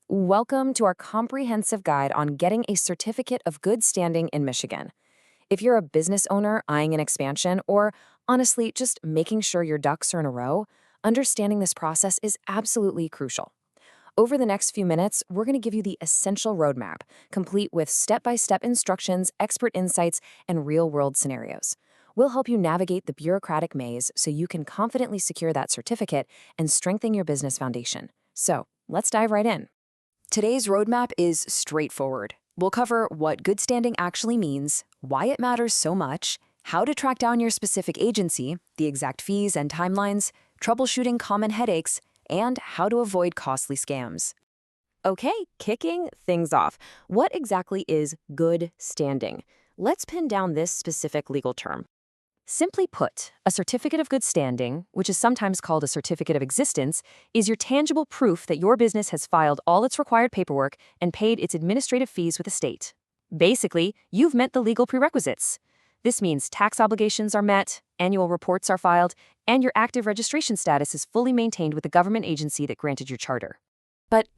Welcome to our comprehensive guide on getting a certificate of good standing in Michigan. If you're a business owner eyeing an expansion, or honestly, just making sure your ducks are in a row, understanding this process is absolutely crucial. Over the next few minutes, we're going to give you the essential roadmap, complete with step-by-step instructions, expert insights, and real-world scenarios. We'll help you navigate the bureaucratic maze so you can confidently secure that certificate and strengthen your business foundation. So, let's dive right in. Today's roadmap is straightforward. We'll cover what good standing actually means, why it matters so much, how to track down your specific agency, the exact fees and timelines, troubleshooting common headaches, and how to avoid costly scams. Okay, kicking things off. What exactly is good standing? Let's pin down this specific legal term. Simply put, a certificate of good standing, which is sometimes called a certificate of existence, is your tangible proof that your business has filed all its required paperwork and paid its administrative fees with the state. Basically, you've met the legal prerequisites. This means tax obligations are met, annual reports are filed, and your active registration status is fully maintained with the government agency that granted your charter. But,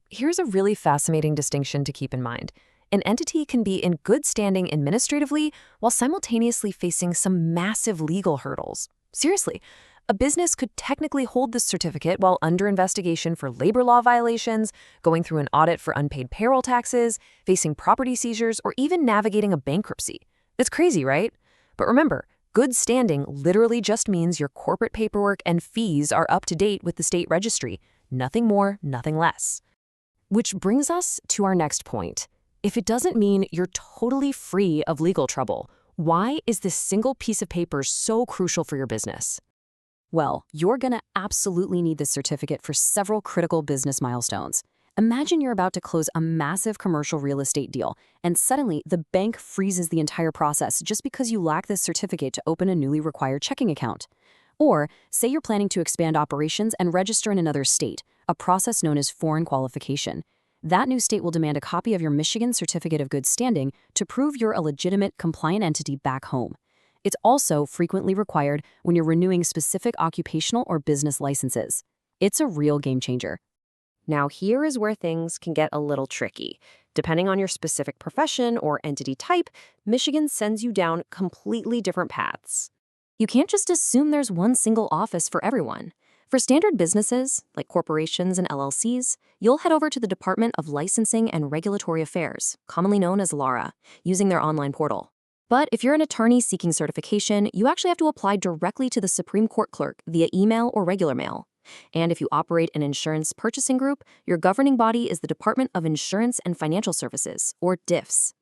here's a really fascinating distinction to keep in mind. An entity can be in good standing administratively while simultaneously facing some massive legal hurdles. Seriously, a business could technically hold this certificate while under investigation for labor law violations, going through an audit for unpaid payroll taxes, facing property seizures, or even navigating a bankruptcy. It's crazy, right? But remember, good standing literally just means your corporate paperwork and fees are up to date with the state registry. Nothing more, nothing less. Which brings us to our next point. If it doesn't mean you're totally free of legal trouble, why is this single piece of paper so crucial for your business? Well, you're going to absolutely need this certificate for several critical business milestones. Imagine you're about to close a massive commercial real estate deal, and suddenly the bank freezes the entire process just because you lack this certificate to open a newly required checking account. Or, say you're planning to expand operations and register in another state, a process known as foreign qualification. That new state will demand a copy of your Michigan Certificate of Good Standing to prove you're a legitimate, compliant entity back home. It's also frequently required when you're renewing specific occupational or business licenses. It's a real game changer. Now, here is where things can get a little tricky. Depending on your specific profession or entity type, Michigan sends you down completely different paths. You can't just assume there's one single office for everyone. For standard businesses, like corporations and LLCs, you'll head over to the Department of Licensing and Regulatory Affairs, commonly known as LARA, using their online portal. But if you're an attorney seeking certification, you actually have to apply directly to the Supreme Court clerk via email or regular mail. And if you operate an insurance purchasing group, your governing body is the Department of Insurance and Financial Services, or DIFS.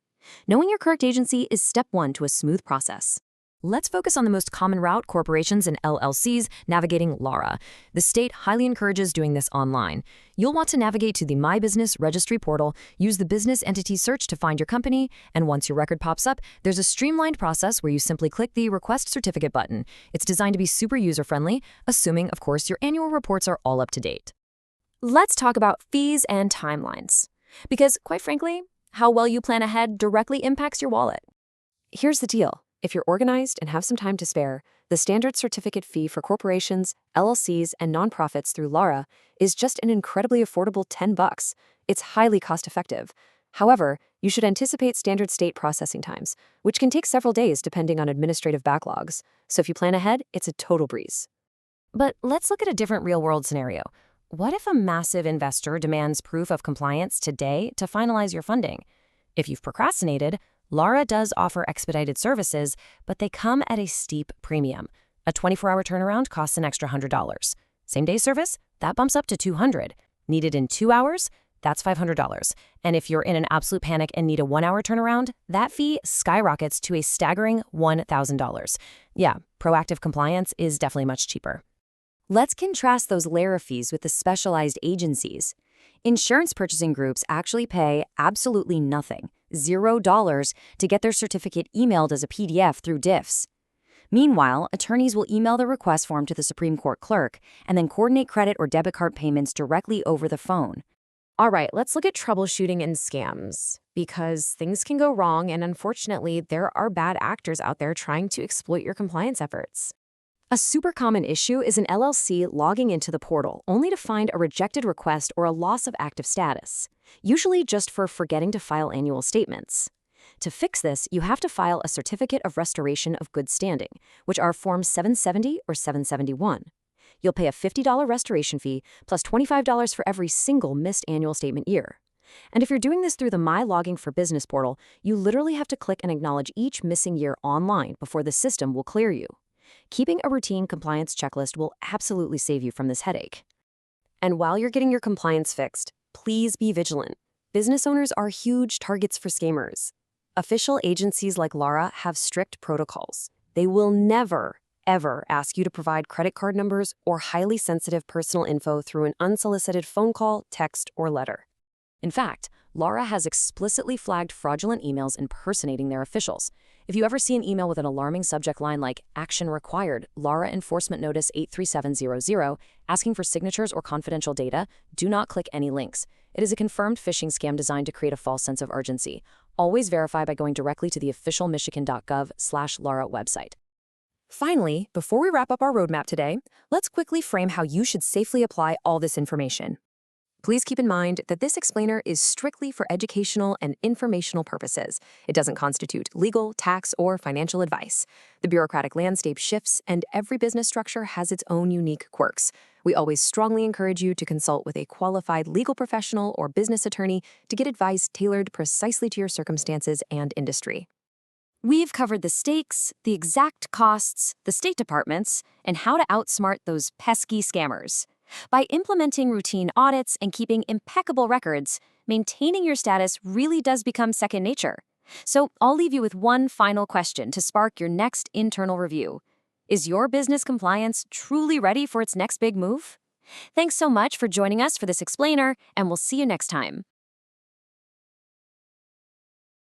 Knowing your correct agency is step one to a smooth process. Let's focus on the most common route: corporations and LLCs navigating LARA. The state highly encourages doing this online. You'll want to navigate to the My Business Registry portal, use the business entity search to find your company, and once your record pops up, there's a streamlined process where you simply click the Request Certificate button. It's designed to be super user-friendly, assuming, of course, your annual reports are all up to date. Let's talk about fees and timelines. Because, quite frankly, how well you plan ahead directly impacts your wallet. Here's the deal. If you're organized and have some time to spare, the standard certificate fee for corporations, LLCs, and nonprofits through LARA is just an incredibly affordable $10. It's highly cost-effective. However, you should anticipate standard state processing times, which can take several days depending on administrative backlogs. So if you plan ahead, it's a total breeze. But let's look at a different real-world scenario. What if a massive investor demands proof of compliance today to finalize your funding? If you've procrastinated, LARA does offer expedited services, but they come at a steep premium. A 24-hour turnaround costs an extra $100. Same-day service? That bumps up to $200. Needed in 2 hours? That's $500. And if you're in an absolute panic and need a 1-hour turnaround, that fee skyrockets to a staggering $1,000. Yeah, proactive compliance is definitely much cheaper. Let's contrast those LARA fees with the specialized agencies. Insurance purchasing groups actually pay absolutely nothing, $0, to get their certificate emailed as a PDF through DIFS. Meanwhile, attorneys will email the request form to the Supreme Court clerk and then coordinate credit or debit card payments directly over the phone. All right, let's look at troubleshooting and scams, because things can go wrong, and unfortunately, there are bad actors out there trying to exploit your compliance efforts. A super common issue is an LLC logging into the portal only to find a rejected request or a loss of active status, usually just for forgetting to file annual statements. To fix this, you have to file a Certificate of Restoration of Good Standing, which are Forms 770 or 771. You'll pay a $50 restoration fee plus $25 for every single missed annual statement year. And if you're doing this through the My Logging for Business portal, you literally have to click and acknowledge each missing year online before the system will clear you. Keeping a routine compliance checklist will absolutely save you from this headache. And while you're getting your compliance fixed, please be vigilant. Business owners are huge targets for scammers. Official agencies like Lara have strict protocols. They will never, ever ask you to provide credit card numbers or highly sensitive personal info through an unsolicited phone call, text, or letter. In fact, Lara has explicitly flagged fraudulent emails impersonating their officials. If you ever see an email with an alarming subject line like "Action Required, Lara Enforcement Notice 83700," asking for signatures or confidential data, do not click any links. It is a confirmed phishing scam designed to create a false sense of urgency. Always verify by going directly to the official michigan.gov/Lara website. Finally, before we wrap up our roadmap today, let's quickly frame how you should safely apply all this information. Please keep in mind that this explainer is strictly for educational and informational purposes. It doesn't constitute legal, tax, or financial advice. The bureaucratic landscape shifts, and every business structure has its own unique quirks. We always strongly encourage you to consult with a qualified legal professional or business attorney to get advice tailored precisely to your circumstances and industry. We've covered the stakes, the exact costs, the state departments, and how to outsmart those pesky scammers. By implementing routine audits and keeping impeccable records, maintaining your status really does become second nature. So I'll leave you with one final question to spark your next internal review. Is your business compliance truly ready for its next big move? Thanks so much for joining us for this explainer, and we'll see you next time.